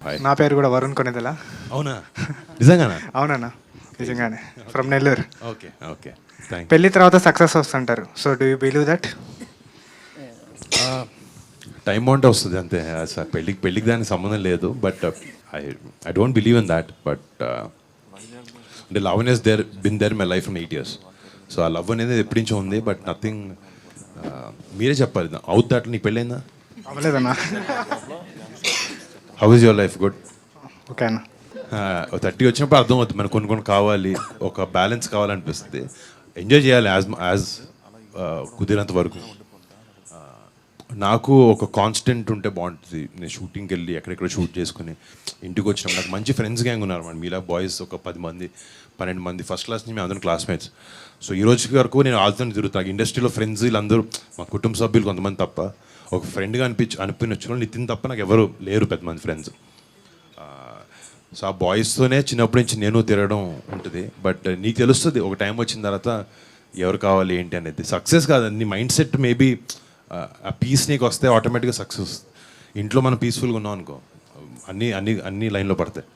Hi. నా పేరు కూడా వరుణ్ కొనిదెల. అవునా? నిజంగానా? అవునన్నా, నిజంగానే from Nellore. Okay okay, thank పెళ్లి తర్వాత సక్సెస్ వస్తుంటారు. So do you believe that? Time బాగుంటే వస్తుంది అంతే. అసలు పెళ్ళికి దానికి సంబంధం లేదు. But I don't believe in that. But అంటే లవ్ అనేది been there my life from 8 years. So ఆ లవ్ అనేది ఎప్పటి నుంచో ఉంది. But nothing. మీరే చెప్పాలి, అవుట్ దాట్ నీకు పెళ్ళైందా? అవ్వలేదన్నా. How is your life? Good. Okay అన్న. 30 వచ్చినప్పుడు అర్థం అవుతుంది మనకు కొన్ని కావాలి, ఒక బ్యాలెన్స్ కావాలనిపిస్తుంది. ఎంజాయ్ చేయాలి యాజ్ కుదిరేంత వరకు. నాకు ఒక కాన్స్టెంట్ ఉంటే బాగుంటుంది. నేను షూటింగ్కి వెళ్ళి ఎక్కడెక్కడ షూట్ చేసుకుని ఇంటికి వచ్చినప్పుడు నాకు మంచి ఫ్రెండ్స్ గ్యాంగ్ ఉన్నారు అన్నమాట. మీలా బాయ్స్ ఒక 10 మంది 12 మంది ఫస్ట్ క్లాస్ నుంచి మేము అందరం క్లాస్మేట్స్. సో ఈ రోజు వరకు నేను వాళ్ళతో తిరుగుతాను. ఇండస్ట్రీలో ఫ్రెండ్స్ వీళ్ళందరూ మా కుటుంబ సభ్యులు కొంతమంది తప్ప, ఒక ఫ్రెండ్గా అనిపించిన నితిన్ తప్ప నాకు ఎవరు లేరు పెద్ద మంది ఫ్రెండ్స్. సో ఆ బాయ్స్తోనే చిన్నప్పటి నుంచి నేను తిరగడం ఉంటుంది. బట్ నీకు తెలుస్తుంది ఒక టైం వచ్చిన తర్వాత ఎవరు కావాలి ఏంటి అనేది. సక్సెస్ కాదు, నీ మైండ్ సెట్ మేబీ ఆ పీస్ నీకు వస్తే ఆటోమేటిక్గా సక్సెస్. ఇంట్లో మనం పీస్ఫుల్గా ఉన్నాం అనుకో, అన్నీ లైన్లో పడతాయి.